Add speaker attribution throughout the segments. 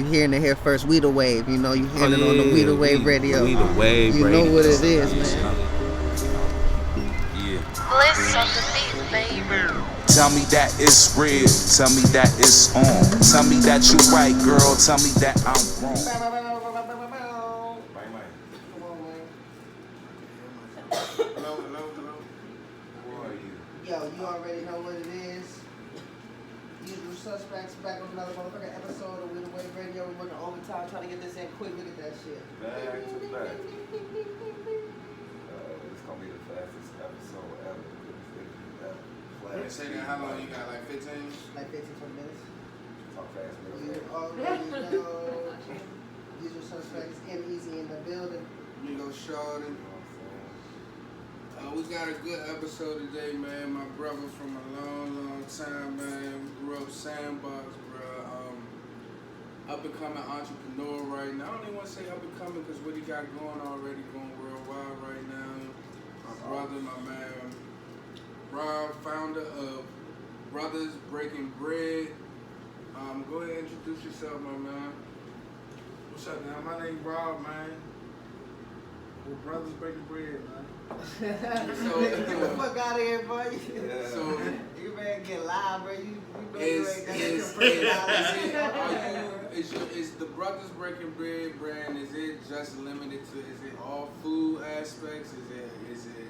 Speaker 1: You're hearing it here first. We the Wave. You know, you hearing it on the We the Wave radio.
Speaker 2: We the Wave
Speaker 1: you
Speaker 2: radio.
Speaker 1: know what it is, man.
Speaker 2: Yeah.
Speaker 3: Bliss on the beat, baby.
Speaker 4: Tell me that it's real. Tell me that it's on. Tell me that you right, girl. Tell me that I'm wrong.
Speaker 1: Hello. Yo, you already know what it is. Usual Suspects back on another motherfucking episode of We the Wave Radio. We're working overtime trying to get this in quick. Look at that shit.
Speaker 5: Back to back. It's gonna be the fastest episode ever.
Speaker 6: Say that, how long you got? Like 15?
Speaker 1: Like 15, 20 minutes.
Speaker 5: Talk fast,
Speaker 1: You
Speaker 5: real
Speaker 1: already know. Usual Suspects, M-Easy in the building.
Speaker 6: You go shorty. We got a good episode today, man. My brother from a long time, man. We grew up Sandbox, bro. Up and coming entrepreneur right now. I don't even want to say up and coming because what he got going already going worldwide right now. My brother, my man, Rob, founder of Brothers Breaking Bread. Go ahead and introduce yourself, my man.
Speaker 7: What's up, man? My name Rob, man. We're Brothers Breaking Bread, man.
Speaker 1: Get the fuck out of here, boy.
Speaker 5: Yeah.
Speaker 6: So
Speaker 1: You better get live, bro. You know you
Speaker 6: is the Brothers Breaking Bread brand? Is it just limited to? Is it all food aspects? Is it?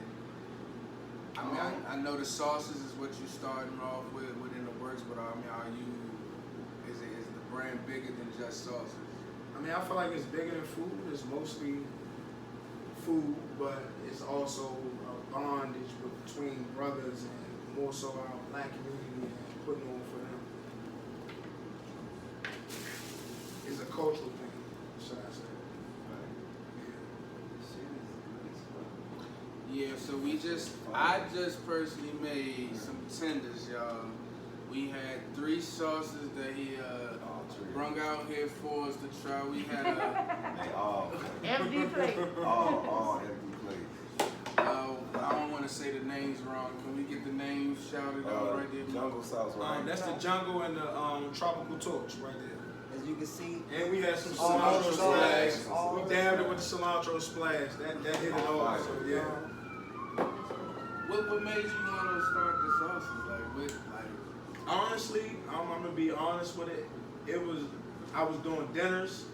Speaker 6: I mean, I know the sauces is what you starting off with within the works, but I mean, is the brand bigger than just sauces?
Speaker 7: I mean, I feel like it's bigger than food. It's mostly food, but it's also a bondage between brothers and more so our black community and putting on for them. It's a cultural thing, should I say.
Speaker 6: Yeah, so I just personally made some tenders, y'all. We had 3 sauces that he brung out here for us to try. We had
Speaker 5: They all
Speaker 3: Empty plate.
Speaker 5: all empty plates.
Speaker 6: I don't want to say the names wrong. Can we get the names shouted out right there?
Speaker 5: Jungle sauce, right?
Speaker 7: That's the jungle and the tropical torch right there.
Speaker 1: As you can see,
Speaker 7: And we had some
Speaker 1: all
Speaker 7: cilantro
Speaker 1: those
Speaker 7: splash.
Speaker 1: all
Speaker 7: We
Speaker 1: those
Speaker 7: dabbed it with the cilantro splash. That hit it all. So yeah.
Speaker 6: What made you want to start the sauces?
Speaker 7: Honestly, I'm gonna be honest with it. I was doing dinners,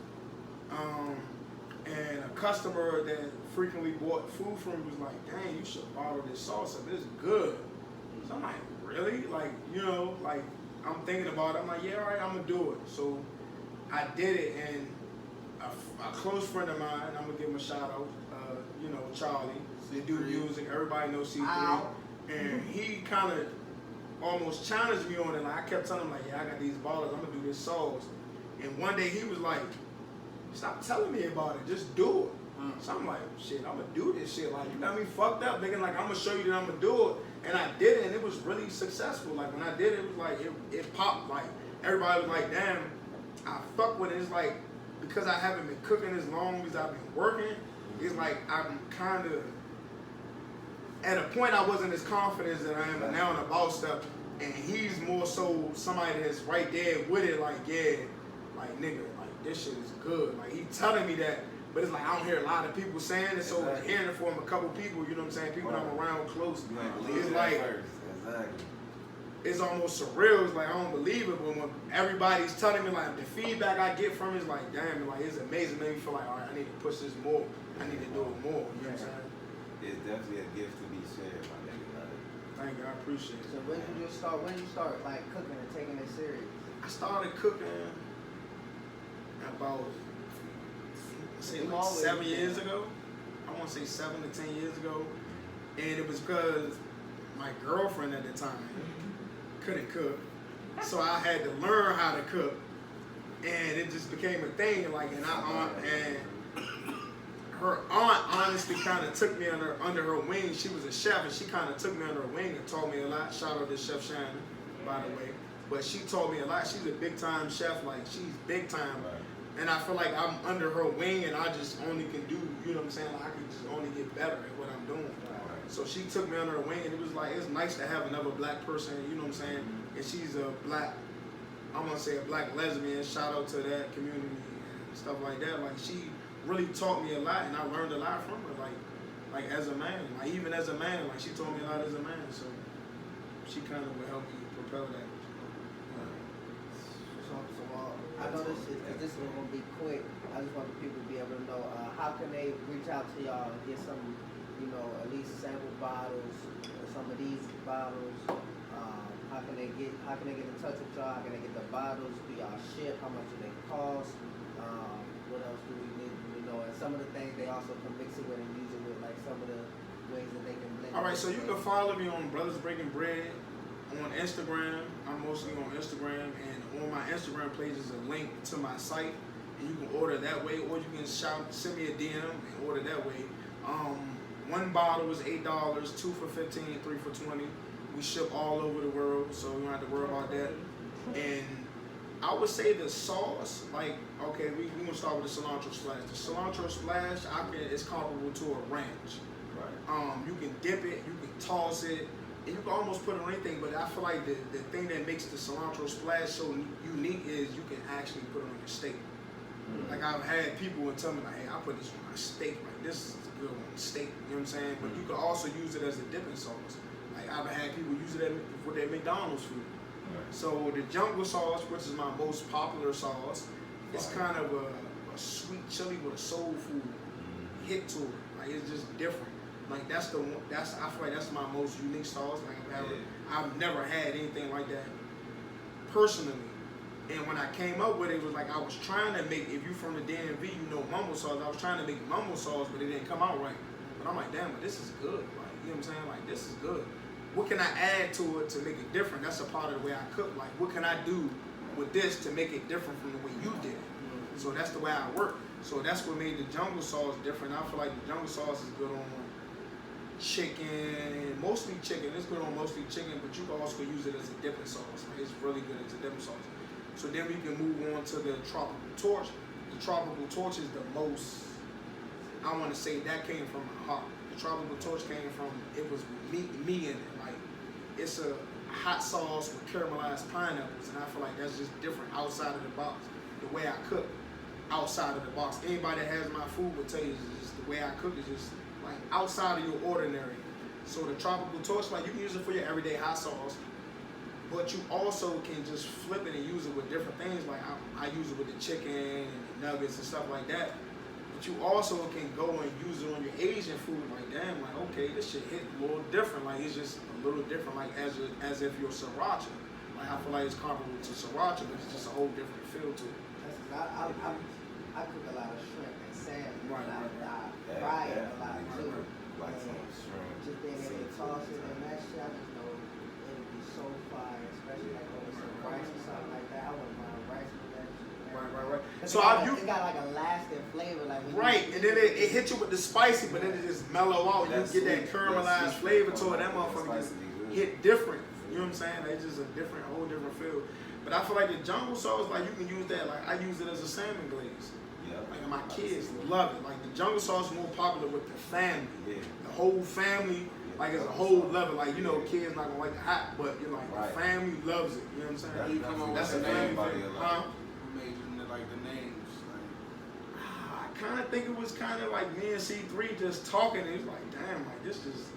Speaker 7: and a customer that frequently bought food from me was like, "Dang, you should bottle this sauce up. It's good." So I'm like, "Really?" Like, I'm thinking about it. I'm like, "Yeah, all right, I'm gonna do it." So I did it, and a close friend of mine, I'm gonna give him a shout out. Charlie. They do music. Everybody knows C3, and he kind of almost challenged me on it. Like I kept telling him, like, "Yeah, I got these bottles. I'm gonna do this sauce." And one day he was like, "Stop telling me about it. Just do it." So I'm like, "Shit, I'm gonna do this shit." Like, you got me fucked up, thinking like I'm gonna show you that I'm gonna do it. And I did it, and it was really successful. Like when I did it, it was like it popped. Like everybody was like, "Damn, I fuck with it." It's like because I haven't been cooking as long as I've been working. It's like I'm kind of at a point I wasn't as confident as I am now in about stuff, and he's more so somebody that's right there with it, like, yeah, like, nigga, like, this shit is good. Like, he telling me that, but it's like, I don't hear a lot of people saying it, so hearing it from a couple people, you know what I'm saying, people I'm around close, it's like, it's almost surreal. It's like, I don't believe it, but when everybody's telling me, like, the feedback I get from it is like, damn, like, it's amazing. It made me feel like, all right, I need to push this more. I need to do it more, you know what I'm saying?
Speaker 5: It's definitely a gift to be shared, my nigga.
Speaker 7: Thank you, I appreciate it.
Speaker 1: So when did you start like cooking and taking it serious?
Speaker 7: I started cooking about, say, like 7 years ago. I want to say 7 to 10 years ago. And it was because my girlfriend at the time couldn't cook. So I had to learn how to cook. And it just became a thing. Like, and her aunt honestly kind of took me under her wing. She was a chef, and she kind of took me under her wing and taught me a lot. Shout out to Chef Shannon, by the way. But she taught me a lot. She's a big-time chef. Like, she's big-time. Right. And I feel like I'm under her wing, and I just only can do, you know what I'm saying? Like, I can just only get better at what I'm doing. Right. So she took me under her wing, and it was like, it's nice to have another black person, you know what I'm saying? And she's a black I want to say a black lesbian. Shout out to that community and stuff like that. Like she really taught me a lot, and I learned a lot from her. Like as a man, like even as a man, like she taught me a lot as a man. So she kind of would help me propel that.
Speaker 1: I know this is going to be quick. I just want the people to be able to know how can they reach out to y'all and get some, at least sample bottles, some of these bottles. How can they get in touch with y'all? How can they get the bottles? Do y'all ship? How much do they cost? What else do we need? And some of the things they also can mix it with and use it with, like some of the ways that they can blend.
Speaker 7: All right, so you can follow me on Brothers Breaking Bread on Instagram. I'm mostly on Instagram, and on my Instagram page is a link to my site, and you can order that way, or you can send me a DM and order that way. One bottle is $8, 2 for $15, 3 for $20. We ship all over the world, so you don't have to worry about that. And I would say the sauce, we're gonna start with the cilantro splash. The cilantro splash, it's comparable to a ranch.
Speaker 5: Right.
Speaker 7: You can dip it, you can toss it, and you can almost put it on anything, but I feel like the thing that makes the cilantro splash so unique is you can actually put it on your steak. Mm-hmm. Like I've had people tell me, like, hey, I put this on my steak, like this is good on the steak, you know what I'm saying? But you can also use it as a dipping sauce. Like I've had people use it for their McDonald's food. Right. So the jungle sauce, which is my most popular sauce, it's kind of a sweet chili with a soul food hit to it. Like it's just different. Like I feel like that's my most unique sauce. Like I've never had anything like that personally. And when I came up with it, it was like I was trying to make, if you from the DMV, mumbo sauce. I was trying to make mumbo sauce, but it didn't come out right. But I'm like, damn, but this is good. Like, you know what I'm saying? Like, this is good. What can I add to it to make it different? That's a part of the way I cook. Like, what can I do with this to make it different from the way you did it? So that's the way I work. So that's what made the jungle sauce different. I feel like the jungle sauce is good on chicken, mostly chicken. It's good on mostly chicken, but you can also use it as a dipping sauce. Like, it's really good as a dipping sauce. So then we can move on to the tropical torch. The tropical torch is the most, I want to say that came from my heart. The tropical torch came from, it was me in it. Like, it's a hot sauce with caramelized pineapples, and I feel like that's just different outside of the box. The way I cook outside of the box. Anybody that has my food will tell you just the way I cook is just like outside of your ordinary. So the tropical torch, like you can use it for your everyday hot sauce, but you also can just flip it and use it with different things. Like I use it with the chicken and the nuggets and stuff like that. But you also can go and use it on your Asian food. Like, damn, like, okay, this shit hit a little different. Like, it's just a little different, like as if you're sriracha. Like, I feel like it's comparable to sriracha, but it's just a whole different feel to it.
Speaker 1: I cook a lot of shrimp and salmon.
Speaker 7: Right.
Speaker 1: I fry it a lot too.
Speaker 5: Like some shrimp.
Speaker 1: Just being able to toss it and that shit, I just know it'll be so fire, especially like over some rice or something like that. I wouldn't mind rice with that shit.
Speaker 7: Right.
Speaker 1: So it got like a lasting flavor, like
Speaker 7: and then it hit you with the spicy, but then it just mellow out. You get that caramelized flavor to it. That motherfucker just hit different. You know what I'm saying? Like, it's just a whole different feel. But I feel like the jungle sauce, like you can use that. Like I use it as a salmon glaze.
Speaker 5: Yeah.
Speaker 7: Like my kids love it. Like the jungle sauce is more popular with the family.
Speaker 5: Yeah.
Speaker 7: The whole family, like it's a whole level. Like kids not gonna like the hot, but the family loves it. You know what I'm saying?
Speaker 6: You come up
Speaker 7: That's
Speaker 6: with
Speaker 7: a
Speaker 6: the
Speaker 7: family
Speaker 6: name,
Speaker 7: thing.
Speaker 6: Who made you like the names?
Speaker 7: I kind of think it was kind of like me and C3 just talking. It was like, damn, like this is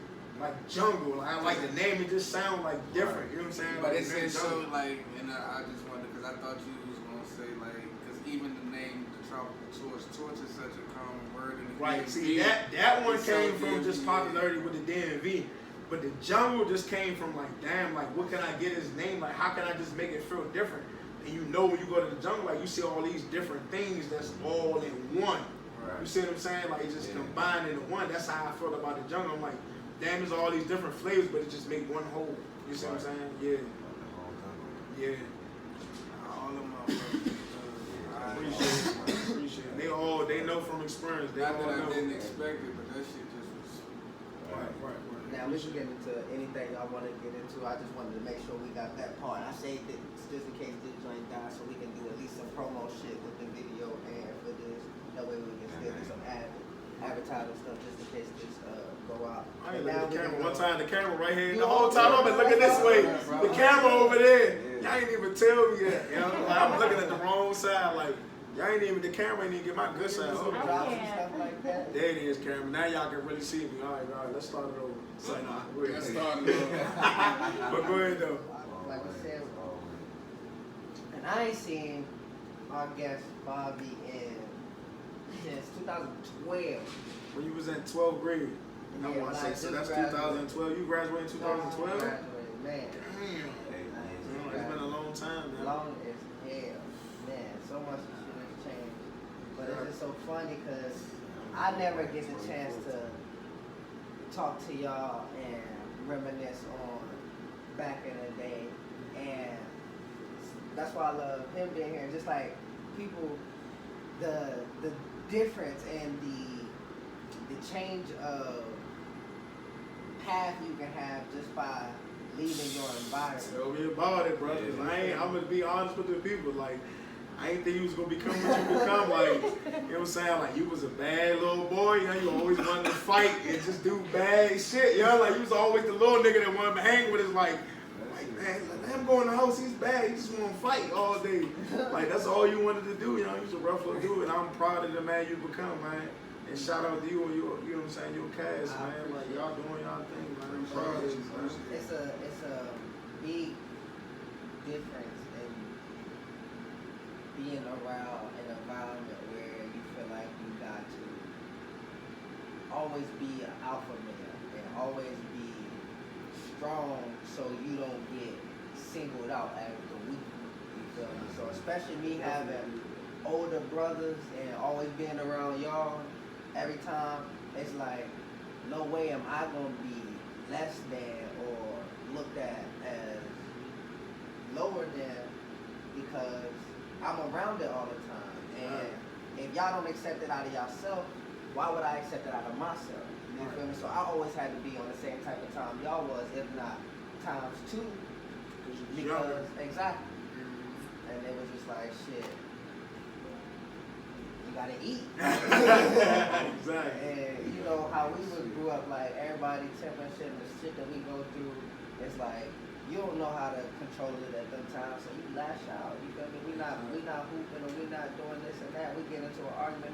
Speaker 7: like jungle. Like, I like the name. It just sounds like different. You know what I'm saying?
Speaker 6: But
Speaker 7: like,
Speaker 6: it said so like, and I just wondered because I thought you was gonna say like, because even the name, the tropical torch is such a common word in the
Speaker 7: right.
Speaker 6: DMV.
Speaker 7: See that one
Speaker 6: It's
Speaker 7: came
Speaker 6: so
Speaker 7: from just
Speaker 6: DMV,
Speaker 7: popularity with the DMV. But the jungle just came from like, damn, like what can I get his name? Like how can I just make it feel different? And when you go to the jungle, like you see all these different things that's all in one.
Speaker 5: Right.
Speaker 7: You see what I'm saying? Like it just combined into one. That's how I felt about the jungle. I'm like, damn, there's all these different flavors, but it just make one whole. You see what I'm saying? Yeah. Yeah.
Speaker 6: All of them.
Speaker 7: Appreciate it. They know from experience. They
Speaker 6: Not
Speaker 7: all
Speaker 6: that I
Speaker 7: know.
Speaker 6: didn't expect it, but that shit just was.
Speaker 7: Right.
Speaker 1: Now we can get into anything y'all want to get into. I just wanted to make sure we got that part. I saved it just in case this joint dies, so we can do at least some promo shit with the video and for this. That way we can still do some advertising stuff just in case this go out.
Speaker 7: I ain't look at the camera one time. The camera right here. The whole time I've been looking this way. The camera over there. Y'all y'all ain't even tell me that. You know, like, I'm looking at the wrong side. Like, y'all ain't even, the camera ain't even get my good side.
Speaker 1: Some
Speaker 7: Hold on.
Speaker 1: drops and stuff like that.
Speaker 7: There it is, camera. Now y'all can really see me. All right, let's start it over. So, nah, go ahead.
Speaker 6: Let's start it over.
Speaker 7: But go ahead, though.
Speaker 1: Like I said, and I ain't seen our guest Bobby since 2012.
Speaker 7: When you was in 12th grade. I
Speaker 1: Yeah,
Speaker 7: want to
Speaker 1: when I
Speaker 7: say, so
Speaker 1: just
Speaker 7: that's
Speaker 1: graduated.
Speaker 7: 2012. You graduated in 2012?
Speaker 1: Graduated, man.
Speaker 7: Damn. It's been a long time, man.
Speaker 1: Long as hell, man. So much shit has changed, but it's just so funny because I never get the chance to talk to y'all and reminisce on back in the day, and that's why I love him being here. Just like people, the difference and the change of path you can have just by leaving your environment.
Speaker 7: Tell me about it, bro. Cause I'm gonna be honest with the people. Like, I ain't think you was gonna become what you become. Like, you know what I'm saying? Like, you was a bad little boy. You know, you always wanted to fight and just do bad shit. You know, like you was always the little nigga that wanted to hang with us. Like man, let him go in the house. He's bad. He just want to fight all day. Like that's all you wanted to do. You know, you was a rough little dude, and I'm proud of the man you become, man. And shout out to you and you know what I'm saying, your cast, man. Like y'all doing y'all thing, man. I'm proud of you, man.
Speaker 1: It's a big difference in being around an environment where you feel like you got to always be an alpha male and always be strong so you don't get singled out as the weak. You feel me? So especially me having older brothers and always being around y'all, every time it's like, no way am I gonna be less than or looked at as lower than because I'm around it all the time. And if y'all don't accept it out of yourself, why would I accept it out of myself? You feel me? So I always had to be on the same type of time y'all was, if not times two. Because exactly. And it was just like shit. You gotta eat.
Speaker 7: Exactly.
Speaker 1: And you know how we grew up, like everybody tipping shit and the shit that we go through, it's like you don't know how to control it at them times, so you lash out. You feel me? We not hooping or we not doing this and that. We get into an argument.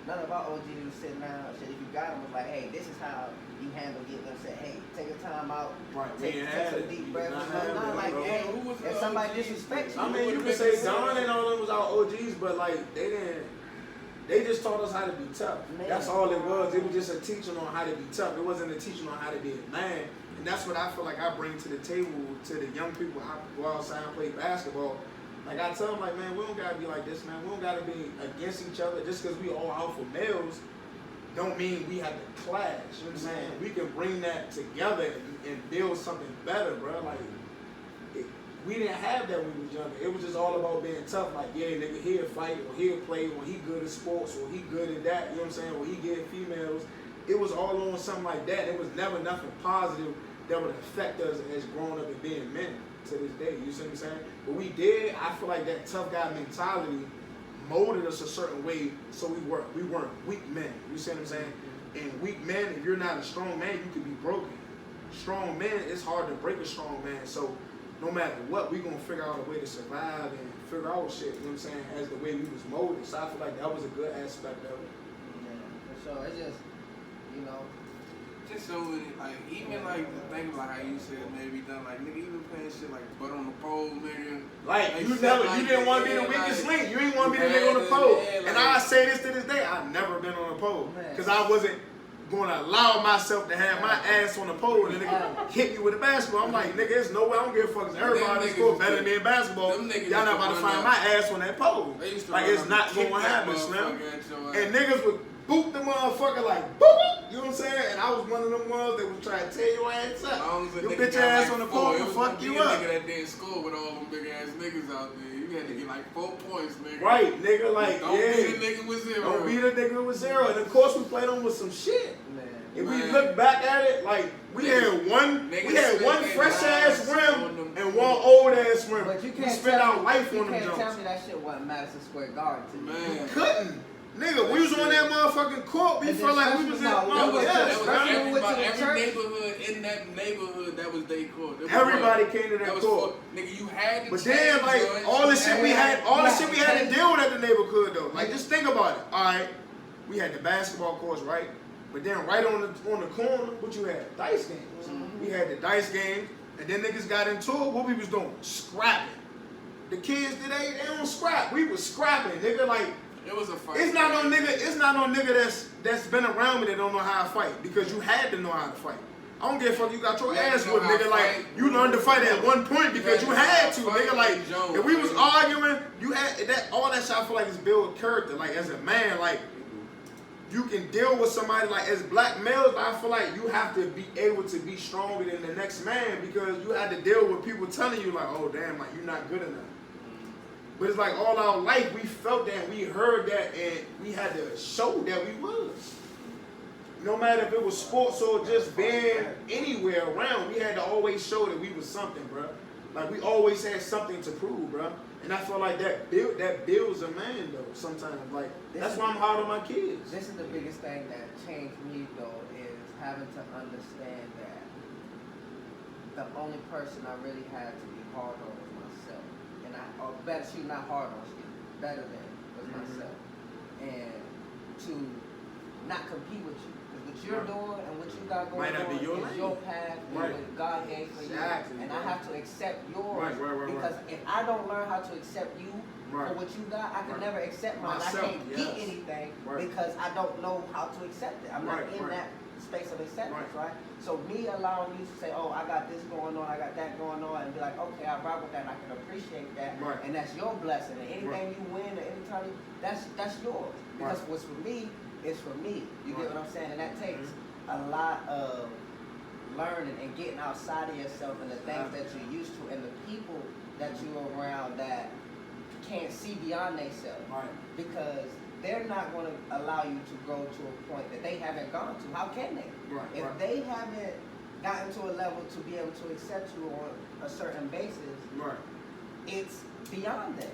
Speaker 1: None of our OGs was sitting down. Shit, if you got them, was like, hey, this is how you handle getting upset. Hey, take a time out.
Speaker 7: Right.
Speaker 1: Take some deep breaths. Not like, hey, if somebody disrespects you.
Speaker 7: I mean, you can say Don and all them was our OGs, but like they just taught us how to be tough.
Speaker 1: Man.
Speaker 7: That's all it was. It was just a teaching on how to be tough. It wasn't a teaching on how to be a man. And that's what I feel like I bring to the table to the young people. I go outside and play basketball. Like I tell them, like, man, we don't gotta be like this, man. We don't gotta be against each other. Just because we all alpha males, don't mean we have to clash. You know what I'm saying? We can bring that together and build something better, bro. Like we didn't have that when we was younger. It was just all about being tough. Like, yeah, nigga, he'll fight or he'll play when he good at sports or he good at that. You know what I'm saying? Or he get females. It was all on something like that. It was never nothing positive that would affect us as growing up and being men to this day. You see what I'm saying? But we did. I feel like that tough guy mentality molded us a certain way so we weren't weak men. You see what I'm saying? And weak men, if you're not a strong man, you could be broken. Strong men, it's hard to break a strong man. So no matter what, we gonna figure out a way to survive and figure out shit, you know what I'm saying, as the way we was molded. So I feel like that was a good aspect of it.
Speaker 1: Yeah, for sure. It's just, you know,
Speaker 6: Just so like even like the thing like how you said maybe done like nigga even playing shit like butt on the pole, nigga.
Speaker 7: Like you
Speaker 6: shit
Speaker 7: never,
Speaker 6: like
Speaker 7: you didn't want to be the
Speaker 6: that,
Speaker 7: weakest
Speaker 6: like,
Speaker 7: link. You didn't want to be the nigga on the pole. And I say this to this day, I've never been on a pole because I wasn't going to allow myself to have my ass on the pole and the nigga hit me with a basketball. I'm like, nigga, there's no way I don't give a fuck. Everybody in school better than me in basketball. Y'all not about to find my ass on that pole. Like it's not going to happen, Slim. And niggas would boot the motherfucker like boop. You know what I'm saying? And I was one of them ones that was trying to tear your ass up. Your bitch ass on the pole and fuck you up.
Speaker 6: Nigga that didn't score with all them big ass niggas out there. You had to get like 4 points, nigga.
Speaker 7: Right, nigga, like,
Speaker 6: Don't be the nigga with 0.
Speaker 7: Don't be the nigga with 0. And of course we played on with some shit.
Speaker 1: man.
Speaker 7: If we look back at it, like we had one fresh ass rim and one old ass rim.
Speaker 1: But you
Speaker 7: we
Speaker 1: can't
Speaker 7: spent
Speaker 1: tell
Speaker 7: our
Speaker 1: me,
Speaker 7: life
Speaker 1: you
Speaker 7: on them
Speaker 1: can't tell
Speaker 7: jumps.
Speaker 1: me that shit wasn't Madison Square Garden to me.
Speaker 6: Man.
Speaker 7: Couldn't. Nigga, we was on that motherfucking court. We
Speaker 1: And
Speaker 7: felt like we
Speaker 1: especially
Speaker 7: was in
Speaker 1: now,
Speaker 6: That was,
Speaker 7: yes,
Speaker 6: that was
Speaker 7: bro.
Speaker 6: every neighborhood in that neighborhood that was they court. It was
Speaker 7: Everybody
Speaker 6: what?
Speaker 7: came to that
Speaker 6: was
Speaker 7: court.
Speaker 6: Nigga, you had to
Speaker 7: But
Speaker 6: change,
Speaker 7: then, like,
Speaker 6: son.
Speaker 7: all the shit we had,
Speaker 1: Yeah.
Speaker 7: to deal with at the neighborhood though. Like, just think about it. All right, we had the basketball courts, right? But then right on the corner, what you had? Dice games. We had the dice games, and then niggas got into it. What we was doing? Scrapping. The kids today, they don't scrap. We was scrapping, nigga. Like,
Speaker 6: It was a fight.
Speaker 7: it's not no nigga that's been around me that don't know how to fight, because you had to know how to fight. I don't give a fuck. You got your
Speaker 6: You had
Speaker 7: ass
Speaker 6: to know
Speaker 7: whipped,
Speaker 6: how to
Speaker 7: nigga. Like,
Speaker 6: fight.
Speaker 7: you learned to fight at one point because you had to,
Speaker 6: Fight
Speaker 7: nigga. Like,
Speaker 6: Jones,
Speaker 7: if we was
Speaker 6: man.
Speaker 7: arguing, you had that. All that shit I feel like is build character. Like, as a man, like, you can deal with somebody. Like, as black males, I feel like you have to be able to be stronger than the next man, because you had to deal with people telling you like, oh damn, like you're not good enough. But it's like all our life we felt that, we heard that, and we had to show that we was. No matter if it was sports or just being anywhere around, we had to always show that we was something, bro. Like, we always had something to prove, bro. And I feel like that builds a man though. Sometimes, like, that's why I'm hard on my kids.
Speaker 1: This is the biggest thing that changed me though, is having to understand that the only person I really had to be hard on was myself. And or better, she not hard on, she better than was myself. And to not compete with you. Because what you're doing and what you got going
Speaker 7: Might not be your
Speaker 1: on is
Speaker 7: lane.
Speaker 1: your path and
Speaker 7: Right.
Speaker 1: what God gave for
Speaker 7: Exactly,
Speaker 1: you. And
Speaker 7: bro.
Speaker 1: I have to accept yours.
Speaker 7: Right.
Speaker 1: Because if I don't learn how to accept you
Speaker 7: Right.
Speaker 1: for what you got, I can
Speaker 7: Right.
Speaker 1: never accept mine.
Speaker 7: Myself,
Speaker 1: I can't get
Speaker 7: yes.
Speaker 1: anything
Speaker 7: Right.
Speaker 1: because I don't know how to accept it. I'm not
Speaker 7: Right,
Speaker 1: in
Speaker 7: right.
Speaker 1: that space of acceptance,
Speaker 7: Right.
Speaker 1: right? So me allowing you to say, oh, I got this going on, I got that going on, and be like, okay, I rock with that, and I can appreciate that,
Speaker 7: Right.
Speaker 1: and that's your blessing. And anything
Speaker 7: Right.
Speaker 1: you win or anytime you, that's yours. Because
Speaker 7: Right.
Speaker 1: what's for me is for me. You
Speaker 7: Right.
Speaker 1: get what I'm saying? And that takes a lot of learning and getting outside of yourself and the things that you're used to and the people that you're around that can't see beyond themselves.
Speaker 7: Right.
Speaker 1: Because they're not going to allow you to grow to a point that they haven't gone to. How can they?
Speaker 7: Right.
Speaker 1: If
Speaker 7: Right.
Speaker 1: they haven't gotten to a level to be able to accept you on a certain basis,
Speaker 7: Right.
Speaker 1: it's beyond that.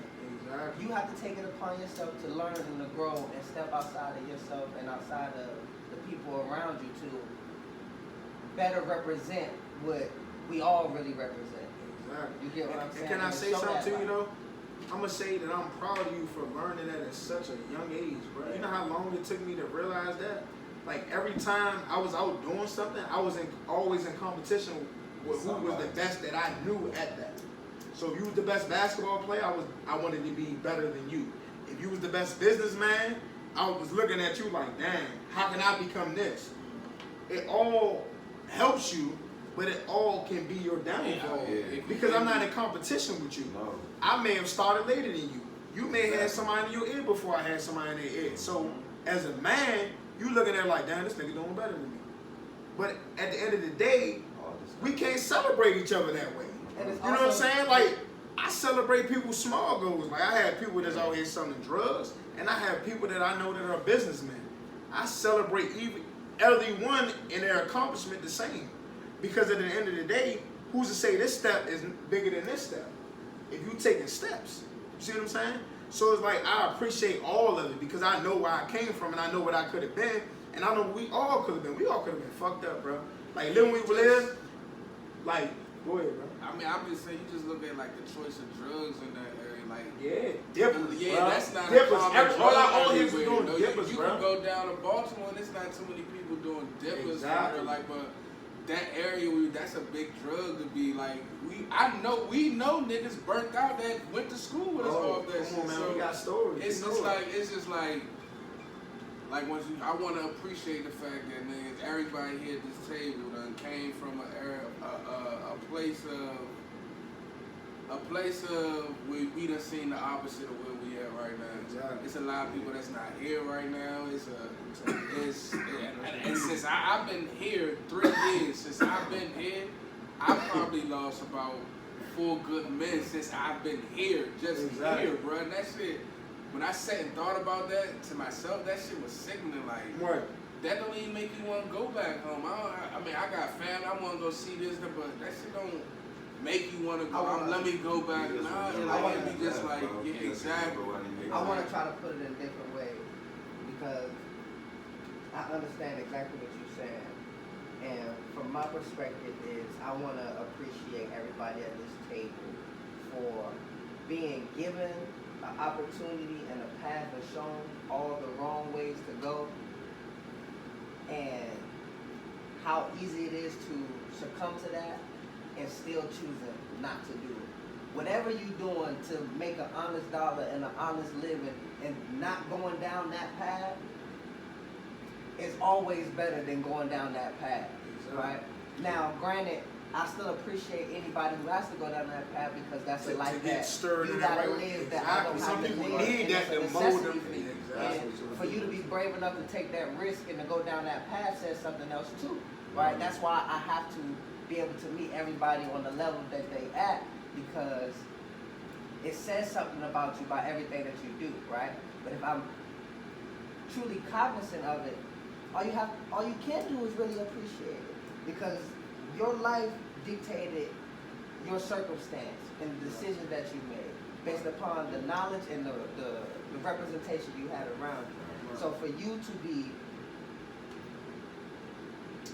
Speaker 7: Exactly.
Speaker 1: You have to take it upon yourself to learn and to grow and step outside of yourself and outside of the people around you to better represent what we all really represent.
Speaker 7: Exactly.
Speaker 1: You get what I'm
Speaker 7: And
Speaker 1: saying?
Speaker 7: can I
Speaker 1: And
Speaker 7: say
Speaker 1: show
Speaker 7: something
Speaker 1: that
Speaker 7: to you
Speaker 1: light.
Speaker 7: though? I'm gonna say that I'm proud of you for learning that at such a young age, bro. You know how long it took me to realize that? Like, every time I was out doing something, I was always in competition with who was the best that I knew at that. So if you was the best basketball player, I wanted to be better than you. If you was the best businessman, I was looking at you like, dang, how can I become this? It all helps you, but it all can be your downfall.
Speaker 5: Yeah.
Speaker 7: Because I'm not in competition with you.
Speaker 5: No.
Speaker 7: I may have started later than you. You may have had somebody in your ear before I had somebody in their ear. So as a man, you looking at it like, damn, this nigga doing better than me. But at the end of the day, we can't celebrate each other that way.
Speaker 1: And it's
Speaker 7: You know what I'm
Speaker 1: also-
Speaker 7: saying? Like, I celebrate people's small goals. Like, I have people that's out here selling drugs, and I have people that I know that are businessmen. I celebrate every one in their accomplishment the same. Because at the end of the day, who's to say this step is bigger than this step? If you taking steps. You see what I'm saying? So it's like, I appreciate all of it because I know where I came from and I know what I could have been. And I know we all could have been. We all could have been fucked up, bro. Like, living we live, like, go ahead, bro.
Speaker 6: I mean, I'm just saying, you just look at like the choice of drugs in that area, like.
Speaker 7: Yeah, dippers,
Speaker 6: Yeah,
Speaker 7: bro.
Speaker 6: that's not
Speaker 7: dippers.
Speaker 6: a common drug
Speaker 7: All I always was
Speaker 6: everywhere,
Speaker 7: doing
Speaker 6: no.
Speaker 7: dippers,
Speaker 6: You
Speaker 7: bro.
Speaker 6: can go down to Baltimore, and there's not too many people doing dippers.
Speaker 7: Exactly.
Speaker 6: Like, but that area, that's a big drug to be like. We know niggas burnt out that went to school with us all that shit.
Speaker 7: Come on, man.
Speaker 6: So
Speaker 7: We got stories.
Speaker 6: it's
Speaker 7: We
Speaker 6: just
Speaker 7: know it.
Speaker 6: it's just like once I want to appreciate the fact that niggas, everybody here at this table done came from a place of we done seen the opposite of where we at right now.
Speaker 7: Exactly.
Speaker 6: It's a lot of people that's not here right now. And since I've been here 3 years, since I've been here, I probably lost about 4 good men since I've been here, just
Speaker 7: Exactly.
Speaker 6: here, bro. And that shit, when I sat and thought about that to myself, that shit was sickening. Like,
Speaker 7: Right.
Speaker 6: that don't even make you want to go back home. I mean, I got family. I want to go see this, but that shit don't make you want to go. Let me go back. Nah,
Speaker 1: I wanna
Speaker 6: it be just like, yeah, exactly.
Speaker 1: I want to try to put it in a different way. because I understand exactly what you're saying. And from my perspective is I want to appreciate everybody at this table for being given an opportunity and a path and shown all the wrong ways to go, and how easy it is to succumb to that and still choosing not to do it. Whatever you're doing to make an honest dollar and an honest living and not going down that path is always better than going down that path, right? Now, granted, I still appreciate anybody who has to go down that path because that's a life
Speaker 7: get
Speaker 1: that
Speaker 7: stirred
Speaker 1: you
Speaker 7: in that
Speaker 1: gotta
Speaker 7: way.
Speaker 1: live, that I
Speaker 7: Exactly.
Speaker 1: don't
Speaker 7: Some
Speaker 1: have to
Speaker 7: people
Speaker 1: live.
Speaker 7: need
Speaker 1: and
Speaker 7: that
Speaker 1: it's a
Speaker 7: to mold
Speaker 1: necessity
Speaker 7: them.
Speaker 1: for you.
Speaker 7: Exactly.
Speaker 1: And for you to be brave enough to take that risk and to go down that path says something else too, right? That's why I have to be able to meet everybody on the level that they at, because it says something about you by everything that you do, right? But if I'm truly cognizant of it, all you can do is really appreciate it, because your life dictated your circumstance and the decisions that you made based upon the knowledge and the representation you had around you. So for you to be,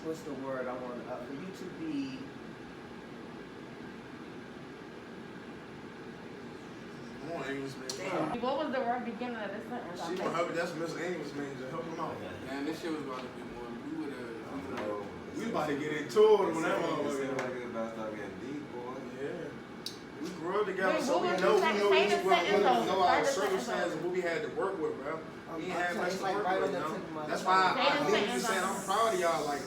Speaker 1: what's the word I want? For you to be,
Speaker 7: Come on, English
Speaker 1: damn.
Speaker 7: major.
Speaker 2: What was the word beginning of this sentence?
Speaker 7: She gonna help. That's Miss English major. Help him out.
Speaker 6: Man, this shit was about to be more. We would have.
Speaker 7: We about to get into it when that
Speaker 5: It
Speaker 7: motherfucker.
Speaker 5: seemed like it's about to start getting deep, boy.
Speaker 7: Yeah. We grew up together,
Speaker 2: Wait,
Speaker 7: so
Speaker 2: what
Speaker 7: we
Speaker 2: was
Speaker 7: know,
Speaker 2: the
Speaker 7: we know,
Speaker 2: say the
Speaker 7: we
Speaker 2: sentence
Speaker 7: know
Speaker 2: over.
Speaker 7: our
Speaker 2: Say the sentence
Speaker 7: circumstances,
Speaker 2: over.
Speaker 7: what we had to work with, bro. We ain't had much
Speaker 1: it's
Speaker 7: to
Speaker 1: like
Speaker 7: work
Speaker 1: right
Speaker 7: with,
Speaker 1: on the
Speaker 7: you know?
Speaker 1: tip of my
Speaker 7: That's
Speaker 1: tongue.
Speaker 7: why
Speaker 2: Say
Speaker 7: I
Speaker 2: the
Speaker 7: literally
Speaker 2: sentence
Speaker 7: saying I'm
Speaker 2: over.
Speaker 7: proud of y'all. Like,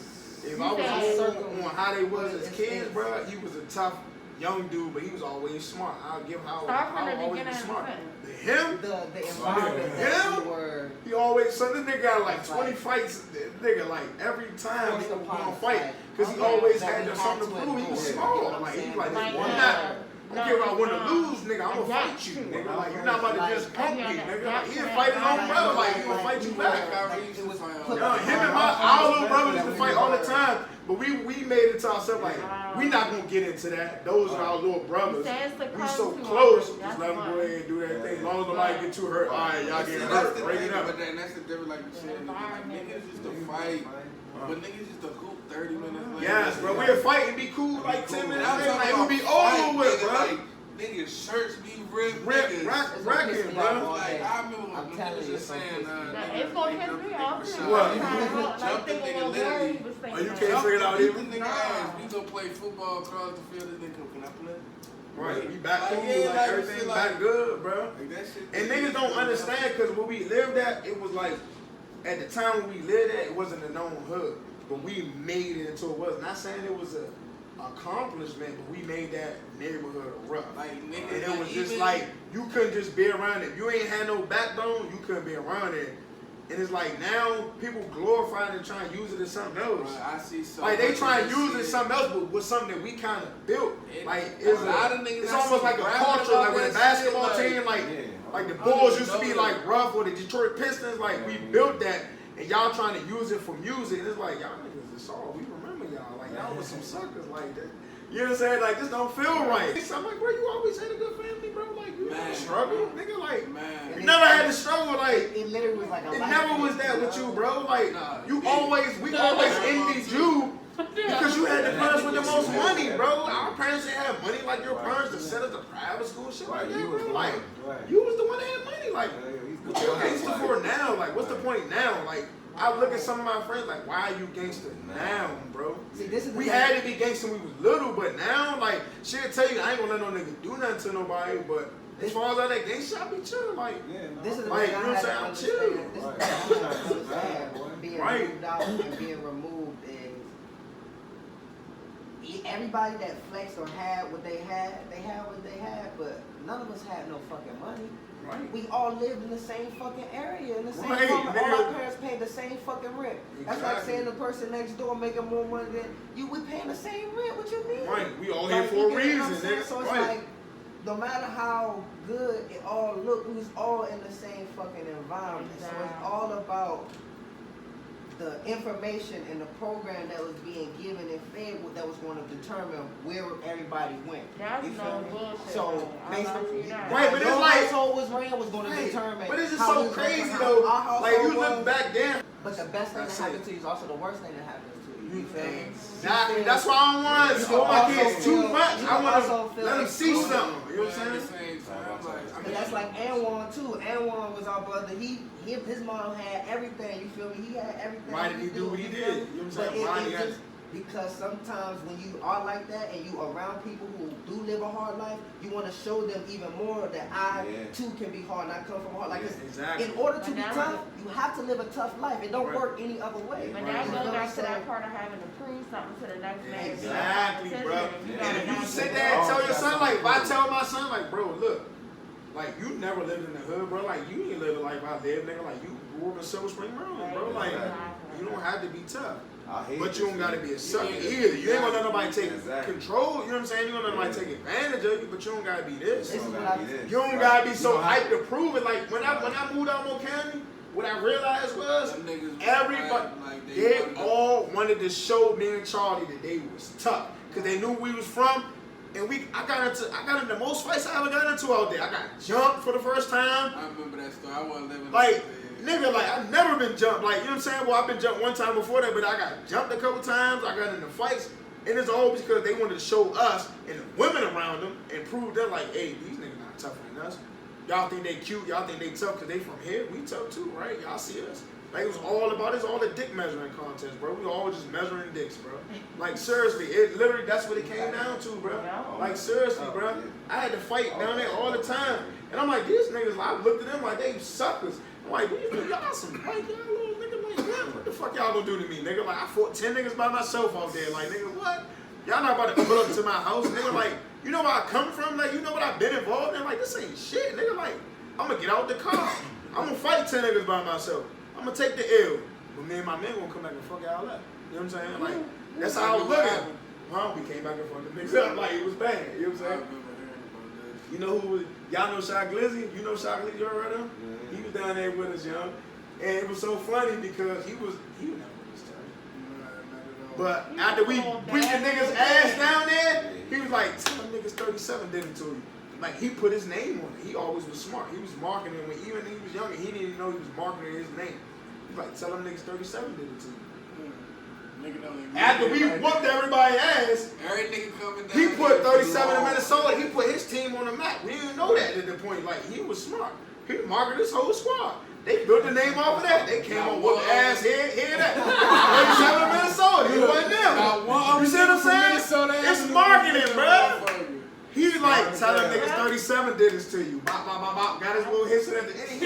Speaker 7: if
Speaker 2: You
Speaker 7: I was
Speaker 2: said-
Speaker 7: old on how they was as
Speaker 1: It's-
Speaker 7: kids, bro, he was a tough young dude, but he was always smart. I'll give Howard.
Speaker 2: Start from the
Speaker 7: Howard always
Speaker 2: beginning
Speaker 7: be
Speaker 2: of the
Speaker 7: smart.
Speaker 2: sentence.
Speaker 7: Him?
Speaker 1: The environment that
Speaker 7: Him?
Speaker 1: you were.
Speaker 7: He always, so this nigga got like
Speaker 1: That's
Speaker 7: 20
Speaker 1: like-
Speaker 7: fights, nigga, like every time
Speaker 1: Forced
Speaker 7: he was
Speaker 1: upon
Speaker 7: gonna
Speaker 1: us,
Speaker 7: fight,
Speaker 1: like,
Speaker 7: because he
Speaker 1: okay,
Speaker 7: always
Speaker 1: that
Speaker 7: had
Speaker 1: we
Speaker 7: something to
Speaker 1: had to
Speaker 7: prove. He was
Speaker 1: endure.
Speaker 7: small.
Speaker 1: You know what I'm
Speaker 7: Like, he
Speaker 1: saying?
Speaker 7: like,
Speaker 2: Like,
Speaker 7: I'm
Speaker 2: yeah.
Speaker 7: not, I don't care if I win or
Speaker 2: No,
Speaker 7: lose, nigga, I'm gonna
Speaker 2: adapt
Speaker 7: fight you,
Speaker 2: to.
Speaker 7: nigga. Like, you're not about to just pump me,
Speaker 2: Yeah,
Speaker 7: nigga.
Speaker 2: adapt
Speaker 7: Like, he
Speaker 2: to
Speaker 7: didn't
Speaker 2: that
Speaker 7: fight his own
Speaker 2: environment.
Speaker 7: brother, like, he gonna fight you back.
Speaker 1: It was put
Speaker 7: Yo, him and
Speaker 1: upon
Speaker 7: our
Speaker 1: us
Speaker 7: little brothers
Speaker 1: that
Speaker 7: used to
Speaker 1: we
Speaker 7: fight all the
Speaker 1: were-
Speaker 7: time, but we made it to ourselves, like, we not gonna get into that. Those are our little brothers.
Speaker 2: Says to
Speaker 7: We
Speaker 2: come
Speaker 7: so
Speaker 2: to
Speaker 7: close,
Speaker 2: us.
Speaker 7: just
Speaker 2: That's
Speaker 7: let them go
Speaker 2: one.
Speaker 7: ahead and do their thing. As long as nobody get too hurt, all right, y'all
Speaker 6: See,
Speaker 7: getting
Speaker 6: that's
Speaker 7: hurt,
Speaker 6: the
Speaker 7: break
Speaker 6: thing,
Speaker 7: it up.
Speaker 6: but then that's the difference, like you said, like, niggas used to fight, but niggas used to hoop 30 minutes later.
Speaker 7: Yes, bro, we'll fight and be cool like 10 minutes
Speaker 6: I'm
Speaker 7: later.
Speaker 6: talking
Speaker 7: Like,
Speaker 6: about
Speaker 7: we'll be
Speaker 6: fight,
Speaker 7: over with,
Speaker 6: nigga,
Speaker 7: bro.
Speaker 6: like, niggas' shirts be ripped,
Speaker 7: Rip,
Speaker 6: niggas.
Speaker 7: rack,
Speaker 1: It's gonna piss
Speaker 7: racking,
Speaker 1: me off
Speaker 7: bro.
Speaker 1: all
Speaker 6: Like,
Speaker 1: day.
Speaker 6: I remember
Speaker 1: I'm
Speaker 6: when
Speaker 1: telling
Speaker 6: niggas
Speaker 1: you,
Speaker 6: was
Speaker 1: it's gonna
Speaker 6: saying,
Speaker 1: piss me off.
Speaker 2: It's gonna piss me off too.
Speaker 7: What?
Speaker 2: Like,
Speaker 6: Jump the
Speaker 2: think
Speaker 6: nigga
Speaker 2: of what
Speaker 6: literally.
Speaker 2: word he was
Speaker 7: Oh, you
Speaker 2: thinking
Speaker 7: can't
Speaker 2: of.
Speaker 7: figure it out
Speaker 6: Beat
Speaker 7: even?
Speaker 6: the nigga ass. We go play football across the field. This nigga, can I play?
Speaker 7: Right, we back
Speaker 6: Like,
Speaker 7: cool,
Speaker 6: yeah,
Speaker 7: like
Speaker 6: like,
Speaker 7: everything
Speaker 6: shit,
Speaker 7: back
Speaker 6: like-
Speaker 7: good, bro.
Speaker 6: Like that shit.
Speaker 7: And niggas don't understand, because when we lived at, it was like, at the time when we lived at, it wasn't a known hood. But we made it into it was. Not saying it was a accomplishment, but we made that neighborhood rough.
Speaker 6: Like, niggas,
Speaker 7: And it
Speaker 6: like,
Speaker 7: was just
Speaker 6: even-
Speaker 7: like, you couldn't just be around it. You ain't had no backbone, you couldn't be around it. And it's like now people glorifying and trying to use it as something else.
Speaker 6: Right, I see so
Speaker 7: Like they
Speaker 6: much
Speaker 7: trying
Speaker 6: of
Speaker 7: to
Speaker 6: that
Speaker 7: use it as
Speaker 6: shit.
Speaker 7: something else, but with something that we kind of built. Like
Speaker 6: A
Speaker 7: it's
Speaker 6: lot of niggas
Speaker 7: it's
Speaker 6: I
Speaker 7: almost
Speaker 6: see
Speaker 7: like a
Speaker 6: rapping
Speaker 7: culture.
Speaker 6: about
Speaker 7: Like when a
Speaker 6: that
Speaker 7: basketball
Speaker 6: shit,
Speaker 7: team, like
Speaker 5: Yeah.
Speaker 7: the
Speaker 6: I don't
Speaker 7: Bulls
Speaker 6: even
Speaker 7: used to
Speaker 6: know
Speaker 7: be
Speaker 6: that.
Speaker 7: like rough, or the Detroit Pistons. Like we built that, and y'all trying to use it for music. And it's like y'all niggas, it's all we remember y'all. Like y'all was some suckers like that. You know what I'm saying? Like this don't feel right. I'm like, bro, you always had a good family, bro. Like you never
Speaker 6: Man.
Speaker 7: struggled, nigga. Like
Speaker 6: Man.
Speaker 7: you never had to struggle. Like
Speaker 1: It literally was like a
Speaker 7: it
Speaker 1: life
Speaker 7: never
Speaker 1: thing,
Speaker 7: was that with you, bro. Like
Speaker 6: Nah,
Speaker 7: you
Speaker 6: yeah.
Speaker 7: always, we always envied you because you had the parents with the most money, bro. Our parents didn't have money like your parents to send us to private school, shit like that, bro. Like you was the one that had money. Like what you gangster for now? Like what's the point now? Like I look at some of my friends like, why are you gangster now, bro?
Speaker 1: See, this is the
Speaker 7: We
Speaker 1: thing.
Speaker 7: had to be gangster when we was little, but now, like, she'll tell you, I ain't gonna let no nigga do nothing to nobody, but as far as all that gangster, I be chilling, like,
Speaker 1: This is the
Speaker 7: Like,
Speaker 1: thing
Speaker 7: you know
Speaker 1: I
Speaker 7: what
Speaker 1: had
Speaker 7: I'm
Speaker 1: to
Speaker 7: saying? I'm
Speaker 1: understand.
Speaker 7: chill.
Speaker 1: This is the thing I had to understand. Being
Speaker 7: Right.
Speaker 1: moved out and being removed is everybody that flexed or had what they had what they had, but none of us had no fucking money.
Speaker 7: right?
Speaker 1: We all lived in the same fucking area, in the same
Speaker 7: Right,
Speaker 1: fucking, all
Speaker 7: nigga.
Speaker 1: our parents paid the same fucking rent. That's like
Speaker 7: Exactly.
Speaker 1: saying the person next door making more money than you, we paying the same rent. What you mean?
Speaker 7: Right, we all here
Speaker 1: Like,
Speaker 7: for
Speaker 1: you
Speaker 7: a
Speaker 1: get what I'm
Speaker 7: reason,
Speaker 1: saying?
Speaker 7: nigga.
Speaker 1: So it's
Speaker 7: Right.
Speaker 1: like, no matter how good it all looked, we was all in the same fucking environment. So it's all about the information and the program that was being given and fed that was going to determine where everybody went.
Speaker 2: That's
Speaker 1: You feel
Speaker 2: no
Speaker 1: me?
Speaker 2: bullshit.
Speaker 1: So
Speaker 2: man. I'm not
Speaker 1: basically,
Speaker 2: saying that.
Speaker 7: Right, but
Speaker 1: your
Speaker 7: it's like-
Speaker 1: household was ran was going to
Speaker 7: Right.
Speaker 1: determine.
Speaker 7: But it's just
Speaker 1: how
Speaker 7: so
Speaker 1: we was gonna-
Speaker 7: crazy
Speaker 1: how
Speaker 7: though.
Speaker 1: our household
Speaker 7: Like you
Speaker 1: was.
Speaker 7: look back then.
Speaker 1: But the best thing that
Speaker 7: That's
Speaker 1: happens
Speaker 7: it.
Speaker 1: to you is also the worst thing that happens to you. You feel me?
Speaker 7: Exactly. That's why I don't want
Speaker 1: You
Speaker 7: to
Speaker 1: can
Speaker 7: hold my
Speaker 1: also
Speaker 7: kids too
Speaker 1: feel-
Speaker 7: much.
Speaker 1: you
Speaker 7: I
Speaker 1: can
Speaker 7: want
Speaker 1: also
Speaker 7: to
Speaker 1: feel
Speaker 7: let them see
Speaker 1: excluded.
Speaker 7: something. You know what I'm
Speaker 6: At the
Speaker 7: saying?
Speaker 6: same time, like,
Speaker 1: And that's like Anwan too. Anwan was our brother. His mom had everything. You feel me? He had everything.
Speaker 7: Why did he do what he
Speaker 1: you
Speaker 7: did?
Speaker 1: feel me?
Speaker 7: You know what I'm
Speaker 1: But
Speaker 7: saying? Why
Speaker 1: it
Speaker 7: he had-
Speaker 1: just because sometimes when you are like that and you around people who do live a hard life, you want to show them even more that I too can be hard and I come from a hard life. 'Cause
Speaker 7: Exactly.
Speaker 1: in order to
Speaker 2: But
Speaker 1: be
Speaker 2: now-
Speaker 1: tough, you have to live a tough life. It don't
Speaker 7: Right.
Speaker 1: work any other way.
Speaker 2: But
Speaker 7: Right,
Speaker 2: that
Speaker 7: right.
Speaker 2: goes back to
Speaker 1: So-
Speaker 2: that part of having to prove something to the next man.
Speaker 7: Exactly, bro.
Speaker 2: You
Speaker 7: And
Speaker 2: gotta
Speaker 7: if you
Speaker 2: not
Speaker 7: sit
Speaker 2: do
Speaker 7: there and
Speaker 2: that.
Speaker 7: tell your son, like, if I tell my son, like, bro, look, like, you never lived in the hood, bro. Like, you ain't lived the life I lived, nigga. Like, you grew up in Silver Spring, Maryland, bro. Like, you don't have to be tough. But you don't gotta be a sucker either. You ain't gonna let nobody take control. You know what I'm saying? You don't let nobody take advantage of you, but you don't gotta be this.
Speaker 1: This is what I
Speaker 7: You don't gotta be so hyped to prove it. Like when I moved out Mo County, what I realized was
Speaker 6: them niggas was
Speaker 7: everybody
Speaker 6: like
Speaker 7: they
Speaker 6: wanted to-
Speaker 7: all wanted to show me and Charlie that they was tough because they knew we was from. And I got into the most fights I ever got into out there. I got jumped for the first time.
Speaker 6: I remember that story. I wasn't living
Speaker 7: Like,
Speaker 6: there.
Speaker 7: nigga, like, I've never been jumped. Like, you know what I'm saying? Well, I've been jumped one time before that, but I got jumped a couple times. I got into fights. And it's always because they wanted to show us and the women around them and prove them, like, hey, these niggas not tougher than us. Y'all think they cute. Y'all think they tough because they from here. We tough too, right? Y'all see us. Like, it was all about, it's all the dick measuring contest, bro. We all just measuring dicks, bro. Like, seriously, it literally, that's what it came down to, bro. Like, seriously, bro. I had to fight down there all the time. And I'm like, these niggas, I looked at them like they suckers. I'm like, y'all some white y'all little nigga, like, man, what the fuck y'all gonna do to me, nigga? Like, I fought 10 niggas by myself out there. Like, nigga, what? Y'all not about to pull up to my house, nigga. Like, you know where I come from? Like, you know what I've been involved in? Like, this ain't shit, nigga. Like, I'm gonna get out the car. I'm gonna fight 10 niggas by myself. I'm gonna take the L. But me and my men gonna come back and fuck y'all up. You know what I'm saying? Like, that's how I was looking. Well, we came back and fucked the niggas up like it was bad. You know what I'm
Speaker 6: I
Speaker 7: saying?
Speaker 6: remember hearing about that.
Speaker 7: You know who was, y'all know Shy Glizzy? You know Shy Glizzy, you heard of him? He was down there with us, young. And it was so funny because he was never with us, Terry. But after we beat the niggas ass down there, he was like, tell them niggas 37 did it to you. Like, he put his name on it. He always was smart. He was marketing when even he was younger, he didn't even know he was marketing his name. He's like, tell them niggas 37 did it to you.
Speaker 6: Nigga don't even
Speaker 7: After we whooped everybody's ass,
Speaker 6: every nigga coming down
Speaker 7: he put
Speaker 6: here
Speaker 7: 37 in Minnesota. He put his team on the map. We didn't know that at the point. Like, he was smart. He marketed his whole squad. They built the name off of that. They came on whoop ass here, that. 37 in Minnesota. It wasn't them. You see what I'm saying? It's marketing, bro. He like, tell them niggas 37 did this to you. Bop, bop, bop, bop. Got his little hits at the end.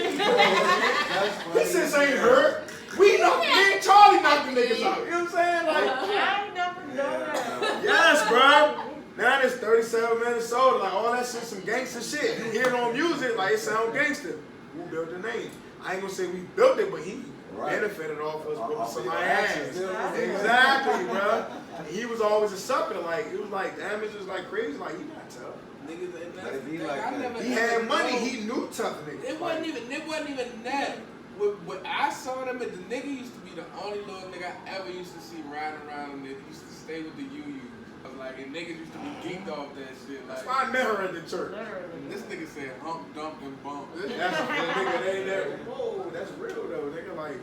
Speaker 7: He says ain't hurt. Me and Charlie knocked the niggas out. You know what I'm saying? Like,
Speaker 2: I ain't never done that.
Speaker 7: yes, bro. Now it's 37 Minnesota. Like, all that shit, some gangster shit. You hear it on music, like, it sound gangster. Who built the name? I ain't gonna say we built it, but he benefited off us with somebody's ass. Exactly, bro. He was always a sucker. Like, it was like, damage was like crazy. Like, he not tough.
Speaker 6: Niggas, and
Speaker 5: Let it be
Speaker 6: that's-
Speaker 5: like
Speaker 6: I
Speaker 5: that.
Speaker 6: never-
Speaker 7: He had money. He knew tough niggas.
Speaker 6: It wasn't even that. When I saw them, the nigga used to be the only little nigga I ever used to see riding around and used to stay with the UUs. I was like, and niggas used to be geeked off that shit.
Speaker 7: That's
Speaker 6: Like,
Speaker 7: why I met her at the church.
Speaker 2: Literally.
Speaker 6: this nigga said hump, dump, and bump.
Speaker 7: That's a good nigga. They ain't that. Whoa, that's real though, nigga. Like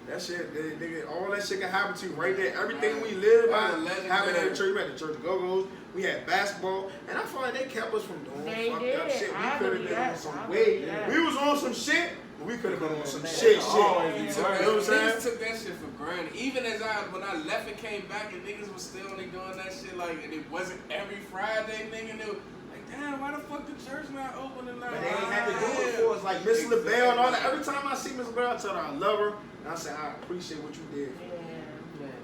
Speaker 7: that shit, nigga. All that shit can happen to you right there. Everything we live by happened at the church. We had the church go-go's. We had basketball, and I feel like they kept us from doing
Speaker 2: They
Speaker 7: fucked
Speaker 2: did.
Speaker 7: up shit. We
Speaker 2: I
Speaker 7: could have
Speaker 2: believe
Speaker 7: been on
Speaker 2: that.
Speaker 7: some
Speaker 2: I
Speaker 7: way.
Speaker 2: believe that.
Speaker 7: We was on some shit, but we could have been on some shit. You know what I'm
Speaker 6: Niggas
Speaker 7: saying?
Speaker 6: took that shit for granted. Even when I left and came back, and niggas was still only doing that shit like, and it wasn't every Friday, nigga. And they were like, damn, why the fuck the church not open tonight?
Speaker 7: But they ain't had to do it for us. Like Miss LaBelle and all that. Every time I see Miss LaBelle, I tell her I love her, and I say I appreciate what you did.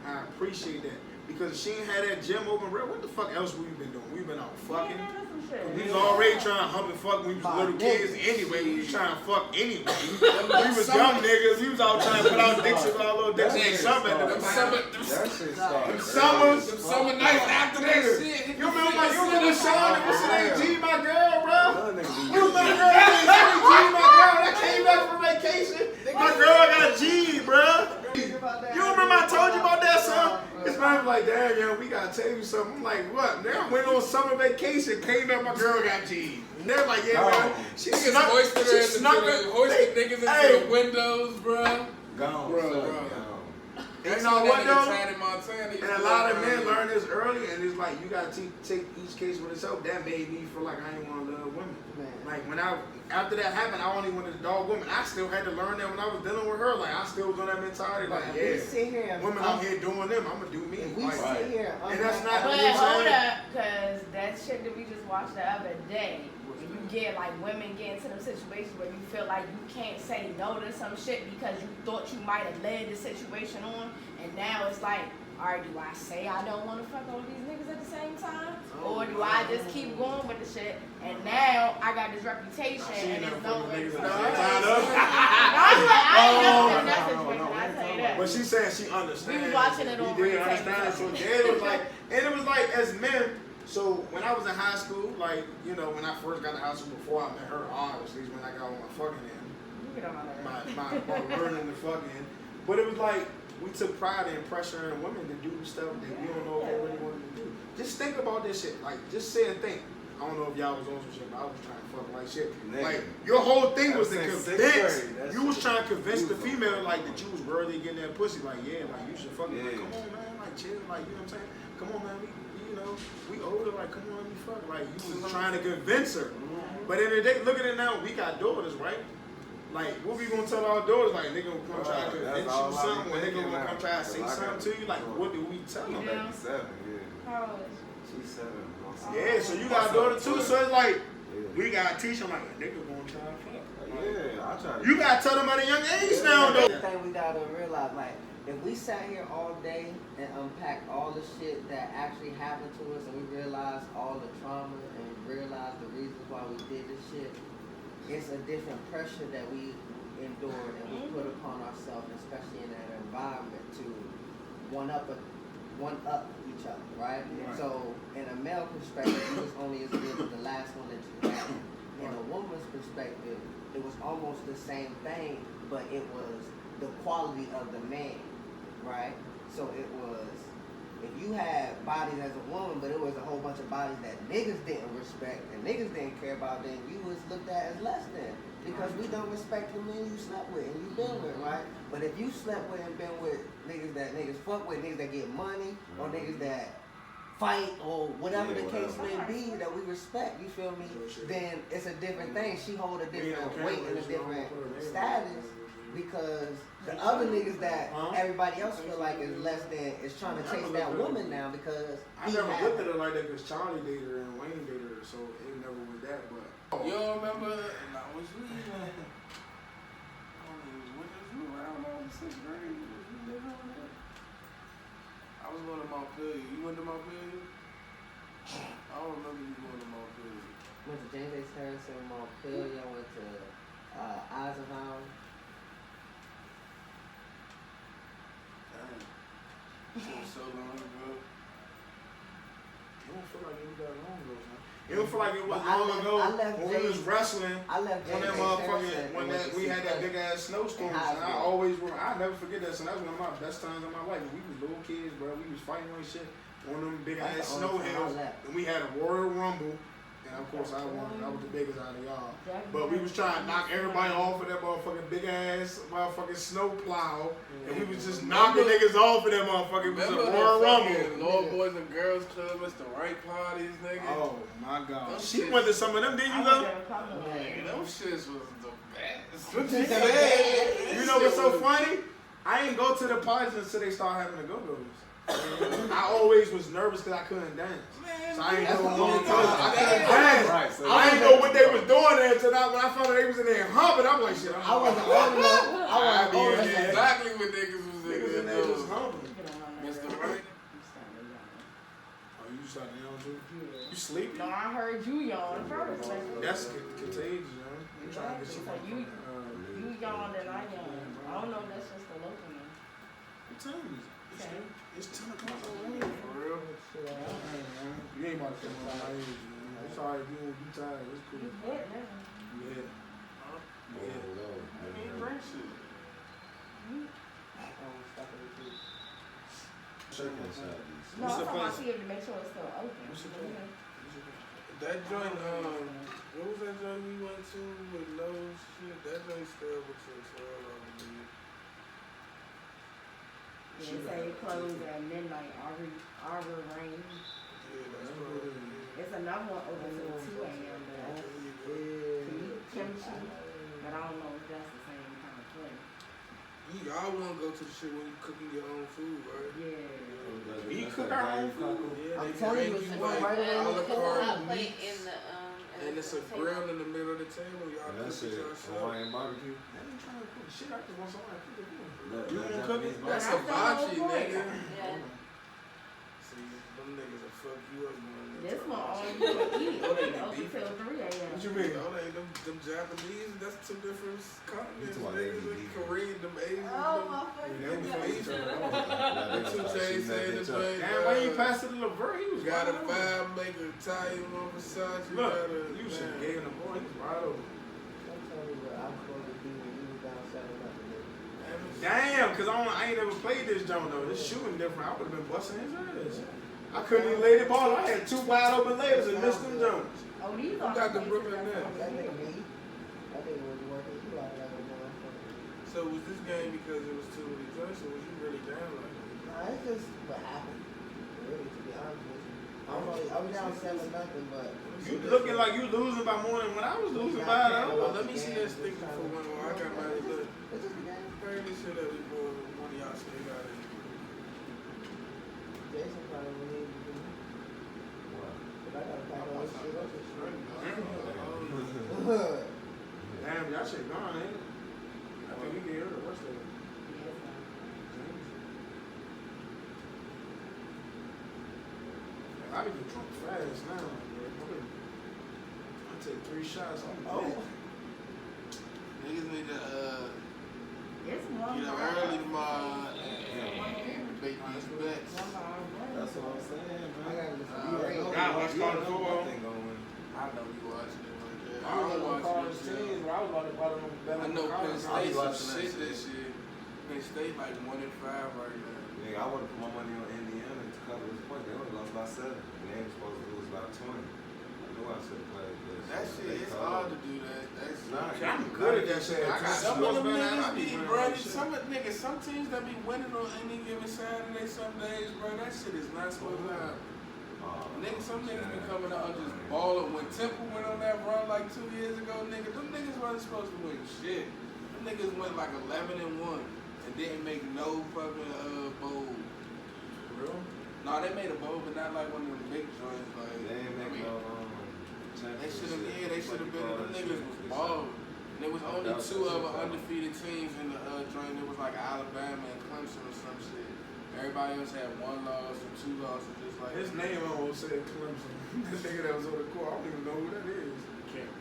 Speaker 7: I appreciate that. Because if she ain't had that gym open, bro, what the fuck else we been doing? We been out fucking. We was already trying to hump and fuck when we was little kids anyway. We was trying to fuck anyway. We was young niggas. We was out trying to put out dicks with our little dicks in the summer.
Speaker 6: Them summer nights after that shit.
Speaker 7: You remember Sean that was saying G my girl, bro? You my girl, G my girl. I came back from vacation. My girl got G, bro. You gotta tell you something. I'm like, what? Then I went on summer vacation, came back, my girl got G's. And they're like, yeah, man. She
Speaker 6: hoisted niggas into the windows, bro.
Speaker 5: Gone,
Speaker 6: Bro.
Speaker 5: gone.
Speaker 7: You know what though?
Speaker 6: Montana,
Speaker 7: And a lot of men learn this early, and it's like you gotta take each case with itself. That made me feel like I didn't want to love women.
Speaker 1: Man.
Speaker 7: Like after that happened, I only wanted to dog women. I still had to learn that when I was dealing with her. Like I still was on that mentality. Like
Speaker 1: If we sit here and
Speaker 7: women out here doing them, I'm gonna do me.
Speaker 1: If we
Speaker 7: Like,
Speaker 1: sit here
Speaker 7: and that's not.
Speaker 2: But
Speaker 7: You know what I'm
Speaker 2: hold
Speaker 7: saying?
Speaker 2: up, cause that shit that we just watched the other day, and you get like women get into them situations where you feel like you can't say no to some shit because you thought you might have led the situation on, and now it's like, alright, do I say I don't want to fuck all these niggas at the same time, or do I just keep going with the shit? And now I got this reputation, and there's no way to fuck. I ain't never been in that situation. I tell you that.
Speaker 7: But she saying she understands.
Speaker 2: We was watching it on
Speaker 7: We did
Speaker 2: replay.
Speaker 7: understand. So then it was like, and it was like as men. So when I was in high school, like when I first got to high school before I met her, obviously is when I got on my fucking end.
Speaker 2: You get on my
Speaker 7: My learning the fucking. But it was like we took pride in pressuring women to do stuff that we don't know if they really wanted to do. Just think about this shit. Like just say and think. I don't know if y'all was on some shit, but I was trying to fuck like shit. Like your whole thing was to convince. You was trying to convince the female like that you was worthy of getting that pussy. Like like you should fuck. Like come on man, like chill. Like you know what I'm saying? Come on man, we older. Like come on, let me fuck. Like you was trying to convince her. But in the day, look at it now. We got daughters, right? Like what we gonna tell our daughters? Like nigga gonna come try to convince you something. When nigga gonna come try to say something to you? Like what do we tell them?
Speaker 2: Yeah.
Speaker 5: 7, yeah.
Speaker 2: How old is
Speaker 5: She's 7.
Speaker 7: Yeah, so you got a daughter too, so it's like, we gotta teach them like, a nigga gonna try to fuck.
Speaker 5: Yeah, I try to.
Speaker 7: You gotta tell them at a young age now, though.
Speaker 1: The thing we gotta realize, like, if we sat here all day and unpacked all the shit that actually happened to us, and we realized all the trauma and realized the reasons why we did this shit, it's a different pressure that we endured and we put upon ourselves, especially in that environment, to one up each other, right? So, in a male perspective, you was only as good as the last one that you had. In a woman's perspective, it was almost the same thing, but it was the quality of the man, right? So it was, if you had bodies as a woman, but it was a whole bunch of bodies that niggas didn't respect and niggas didn't care about, then you was looked at as less than. Because we don't respect the men you slept with and you been with, right? But if you slept with and been with niggas that niggas fuck with, niggas that get money, or niggas that fight, or whatever the case may be that we respect, you feel me? Then it's a different thing. She hold a different weight and a different status because the other niggas that everybody else feel like is less than is trying to chase that woman now because
Speaker 7: I never looked at her like that because Charlie dated her and Wayne dated her, so it never was that. But
Speaker 6: you don't remember? Was you around on 6th grade? Was you living on that? I was going to Montpelier. You went to Montpelier? I don't remember you going to Montpelier.
Speaker 1: Went to James A. Harrison, Montpelier. I went to Eisenhower.
Speaker 6: Damn. Shit was so long ago.
Speaker 7: it don't feel like it was that long ago, man. It don't feel like it was
Speaker 1: But I
Speaker 7: long ago
Speaker 1: left
Speaker 7: when we was wrestling.
Speaker 1: I left
Speaker 7: When
Speaker 1: James
Speaker 7: that
Speaker 1: A.
Speaker 7: motherfucking,
Speaker 1: Harrison
Speaker 7: when
Speaker 1: and went
Speaker 7: that
Speaker 1: to
Speaker 7: we
Speaker 1: see
Speaker 7: had that
Speaker 1: Cuz.
Speaker 7: big ass snowstorm,
Speaker 1: And
Speaker 7: and I always remember, I never forget that. So that was one of my best times of my life. When we was little kids, bro, we was fighting like shit on them big
Speaker 1: That's
Speaker 7: ass
Speaker 1: the
Speaker 7: snow
Speaker 1: only time I
Speaker 7: hills,
Speaker 1: left.
Speaker 7: and we had a Royal Rumble. And of course I won. I was the biggest out of y'all. But we was trying to knock everybody off of that motherfucking big ass motherfucking snow plow, and we was just knocking niggas off of that motherfucking. It was a Royal Rumble.
Speaker 6: Lord Boys and Girls Club, Mr. Right Parties, nigga.
Speaker 7: Oh my God.
Speaker 6: Them
Speaker 7: She
Speaker 6: shits-
Speaker 7: went to some of them, didn't you go?
Speaker 6: Man, them shits was the best. What
Speaker 1: you
Speaker 6: you
Speaker 1: said?
Speaker 6: said?
Speaker 7: You know what's so funny? I ain't go to the parties until they start having the go-go's. I always was nervous because I couldn't dance. So I ain't know what I couldn't dance.
Speaker 5: Right, so
Speaker 7: I didn't know what they was doing there until when I found out they was in there humping. I'm like, shit.
Speaker 1: I wasn't old enough. I wasn't old
Speaker 6: That's
Speaker 1: enough.
Speaker 6: exactly what niggas was
Speaker 7: Niggas in there just humping.
Speaker 6: Mr. Right?
Speaker 7: Oh, you started to yawn too? You sleeping?
Speaker 2: No, I heard you yawn first.
Speaker 7: That's contagious, man. I'm trying to get
Speaker 2: So you yawned and I yawned. I don't know if that's just the local one.
Speaker 7: What time is it? It's 10 o'clock already.
Speaker 6: For real?
Speaker 7: You ain't about to come on my age, man. It's alright if you won't be tired. It's cool.
Speaker 2: You dead now.
Speaker 7: Yeah.
Speaker 6: I mean, drink shit. chicken shop.
Speaker 2: No, I'm talking about see if to make sure it's still open.
Speaker 6: That joint, what was that joint we went to with no shit? That joint still with your 12, I believe.
Speaker 2: Yeah, it say it closed at midnight, Arbor Range.
Speaker 6: Yeah, that's what it is.
Speaker 2: It's another one open till 2 a.m. But kimchi, but I don't know if that's the same kind of place.
Speaker 6: Y'all want to go to the shit when you cooking your own food, right?
Speaker 2: Yeah.
Speaker 7: We cook our own food.
Speaker 6: Yeah,
Speaker 1: I'm
Speaker 6: they
Speaker 1: telling you,
Speaker 6: bring
Speaker 1: it's
Speaker 6: like
Speaker 1: right
Speaker 6: a la
Speaker 1: around the
Speaker 6: carte
Speaker 3: Hot plate
Speaker 6: meats,
Speaker 3: in the
Speaker 6: and it's a grill in the middle of the table. Y'all
Speaker 5: That
Speaker 6: cook it
Speaker 5: shit,
Speaker 6: yourself.
Speaker 5: Hawaiian barbecue.
Speaker 7: I ain't trying to cook shit. I just want somebody to cook it.
Speaker 5: That-
Speaker 7: You
Speaker 5: that
Speaker 7: wanna cook
Speaker 5: Japanese
Speaker 7: it?
Speaker 6: That's
Speaker 2: That's the
Speaker 6: hibachi,
Speaker 2: whole point.
Speaker 6: nigga.
Speaker 3: Yeah.
Speaker 6: See, them niggas will fuck you up, man.
Speaker 2: This one all you can eat.
Speaker 6: Oh, they be
Speaker 2: Open
Speaker 6: beefing.
Speaker 2: till 3 a.m.
Speaker 7: What you mean?
Speaker 6: Oh, they them Japanese, that's two different continents,
Speaker 5: You talking about they
Speaker 6: niggas.
Speaker 5: be
Speaker 6: Them
Speaker 5: beefing.
Speaker 6: Korean, them Asians,
Speaker 2: Oh,
Speaker 6: them
Speaker 2: motherfucker.
Speaker 6: they be beefing.
Speaker 5: Two
Speaker 6: Two chains saying the joint.
Speaker 7: Damn, why you pass it to LeVert? He was
Speaker 6: Got a
Speaker 7: wide open.
Speaker 6: 5 maker Italian on Versace.
Speaker 7: Look,
Speaker 6: got a,
Speaker 7: you should have
Speaker 6: man.
Speaker 7: gave him the boy. He was wide open.
Speaker 1: I'm telling you what I'm supposed to be when you was down 7-Eleven.
Speaker 7: Damn, cause I ain't ever played this joint though. This shooting different. I would have been busting his ass. I couldn't even lay the ball. I had 2 wide open layers and missed them joints.
Speaker 2: Oh, these
Speaker 6: Who
Speaker 2: are
Speaker 6: got the
Speaker 2: places
Speaker 6: Brooklyn
Speaker 2: that's
Speaker 6: Nets?
Speaker 2: open.
Speaker 1: That nigga me. That nigga was working. He like a motherfucker.
Speaker 6: So was this game because it was too many joints, or was you really down like that?
Speaker 1: Nah, it's just what happened. Really, to be honest with you. I was down 7-0, but
Speaker 7: You looking like you losing by more than when I was losing by though.
Speaker 6: Well, let me see that sticker for one more. I got my look.
Speaker 1: it's just a game.
Speaker 6: Heard this shit that we bought. One of y'all still got it.
Speaker 1: Jason probably will need to do. But I gotta pack all this shit up and shit.
Speaker 7: Damn, y'all shit gone, ain't it? I think we can hear the rest of it. I be drunk fast now, bro. I take 3 shots.
Speaker 1: Oh.
Speaker 6: Niggas need to
Speaker 2: It's one
Speaker 6: get up
Speaker 2: bar.
Speaker 6: early tomorrow and make these bets.
Speaker 2: One bar.
Speaker 5: That's what I'm saying,
Speaker 1: I
Speaker 5: man.
Speaker 1: gotta listen to you
Speaker 6: Alright.
Speaker 1: right
Speaker 7: God, let's call it
Speaker 5: I
Speaker 7: football.
Speaker 5: think gonna win.
Speaker 6: I know you watching it like that.
Speaker 7: I was on college teams where I was about to buy them better
Speaker 6: I know Penn
Speaker 7: college.
Speaker 5: I'll be
Speaker 6: State some
Speaker 5: watching that
Speaker 6: shit
Speaker 5: shit.
Speaker 6: this year. Penn State like 1-5 right now.
Speaker 5: Nigga, I would have put my money on Indiana to cover this point. They only lost by 7. And they were supposed to lose by 20. I knew I should have played this.
Speaker 6: That shit, it's hard to do that. That's
Speaker 5: Nah,
Speaker 7: I'm good at that shit.
Speaker 6: I got some of them niggas be,
Speaker 7: winning
Speaker 6: bro.
Speaker 7: that shit.
Speaker 6: Some teams that be winning on any given Saturday, some days, bro. That shit is not supposed to happen. Niggas, some niggas be coming out and just balling. When Temple went on that run like 2 years ago, nigga, them niggas wasn't supposed to win shit. Them niggas went like 11-1 and didn't make no fucking bowl.
Speaker 7: For real?
Speaker 6: Nah, they made a bowl, but not like one of them big joints. Like
Speaker 5: They ain't make no
Speaker 6: they should have, yeah, they should have been. Them niggas was balling. And there was only 2 other undefeated teams in the joint. It was like Alabama and Clemson or some shit. Everybody else had 1 loss or 2 losses, just like
Speaker 7: His name almost said Clemson. The nigga that was on the court, I don't even know who that is.
Speaker 6: Can't.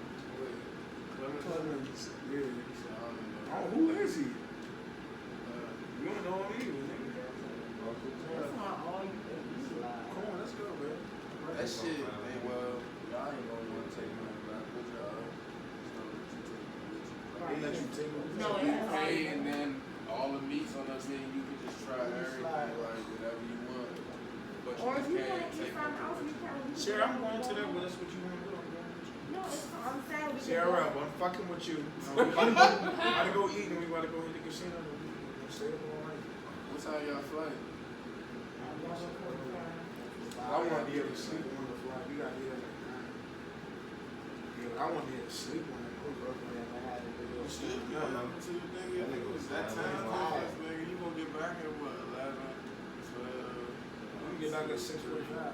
Speaker 7: Clemens. Yeah.
Speaker 6: I don't know.
Speaker 7: Oh, who is he? You don't know him either, nigga.
Speaker 2: That's not all you can eat.
Speaker 7: Come on, let's go, man.
Speaker 6: That shit, man, well, y'all ain't gonna want to take money back with y'all.
Speaker 7: They let you take it.
Speaker 2: No,
Speaker 6: You
Speaker 2: it's
Speaker 6: pay
Speaker 2: not.
Speaker 6: and then all the meats on us, then you can just try everything, like whatever you want. But you
Speaker 2: Or if
Speaker 6: just
Speaker 2: you
Speaker 6: can't
Speaker 2: want to eat
Speaker 6: take
Speaker 2: something else,
Speaker 6: it.
Speaker 2: you can.
Speaker 7: Sure, I'm going to that, but that's what you want to do. I'm going with you.
Speaker 2: No, it's I'm saying we can
Speaker 7: Sierra,
Speaker 2: go.
Speaker 7: I'm fucking with you. We gotta go eat and we gotta go hit the casino. We'll stay up all night.
Speaker 6: What time y'all flight?
Speaker 7: I want to be able to sleep on the flight. You gotta be able to. Yeah, I want to be able to sleep on that.
Speaker 6: Shit,
Speaker 5: I don't know.
Speaker 6: to the nigga,
Speaker 5: That nigga was
Speaker 6: that
Speaker 5: fine.
Speaker 6: time
Speaker 5: He was
Speaker 6: difference, nigga, you gonna get back at what, 11, 12?
Speaker 7: We can get back at 6:45.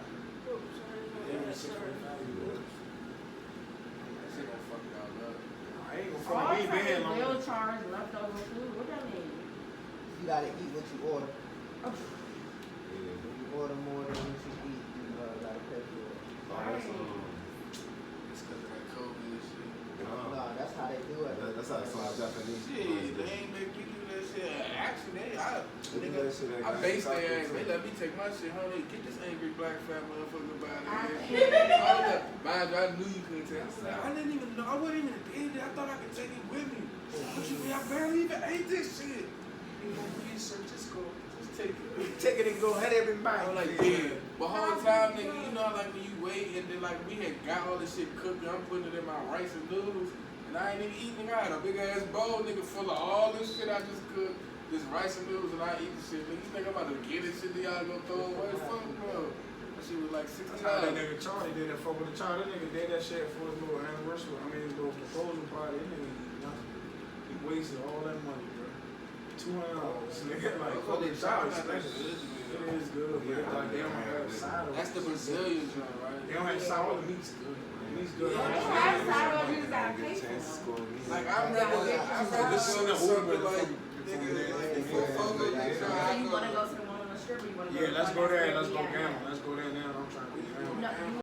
Speaker 7: Yeah, 6:45.
Speaker 6: That shit gonna fuck y'all up.
Speaker 7: I ain't gonna
Speaker 2: All
Speaker 7: fuck. We ain't been here
Speaker 2: time
Speaker 7: long.
Speaker 2: bill charge leftover food. What that mean?
Speaker 1: You gotta eat what you order.
Speaker 5: Yeah.
Speaker 1: If you order more than what you eat, you gotta pay for it.
Speaker 5: That's,
Speaker 6: It's cause of that COVID and shit.
Speaker 1: No, that's how they do it.
Speaker 5: that's how it's like Japanese.
Speaker 6: Shit, they ain't make me do that shit. Actually,
Speaker 5: They do that shit at
Speaker 6: I based
Speaker 5: Taco
Speaker 6: their ass.
Speaker 5: too.
Speaker 6: They let me take my shit home. They get this angry black fat motherfucker by the
Speaker 2: I
Speaker 6: head.
Speaker 2: can't.
Speaker 6: Mind you, I knew you couldn't take it. I said, I didn't even know. I wasn't even did it. I thought I could take it with me. What you mean? I barely even ate this shit. You gonna put your sir, just take it.
Speaker 7: Take it and go ahead every
Speaker 6: I
Speaker 7: bite.
Speaker 6: was like, yeah. But whole time, nigga, you know, like when you wait and then like we had got all this shit cooked, I'm putting it in my rice and noodles, and I ain't even eating. I had a big ass bowl, nigga, full of all this shit I just cooked, this rice and noodles, and I eat the shit. Nigga, you think I'm about to get this shit that y'all gonna throw away? Fuck, bro. That shit was like $60.
Speaker 7: That's how that nigga Charlie did that fuck with the child. That nigga did that shit for his little anniversary. I mean, his little proposal party. That nigga eat nothing. He wasted all that money, bro. $200. Nigga, like, fuck the child. It is good, but like, they don't have side of it.
Speaker 6: That's the Brazilian joint, right?
Speaker 7: They don't have side of the meat's good. The meat's good.
Speaker 2: They have side of you gotta pay for.
Speaker 6: Like, I'd rather go to something like, nigga,
Speaker 2: So you wanna go to the one on the strip or you wanna go to
Speaker 7: Yeah, let's
Speaker 2: the
Speaker 7: go
Speaker 2: one
Speaker 7: there.
Speaker 2: that's
Speaker 7: Let's go
Speaker 2: really
Speaker 7: gamble. Let's go there now. I'm trying to get gamble.
Speaker 2: No,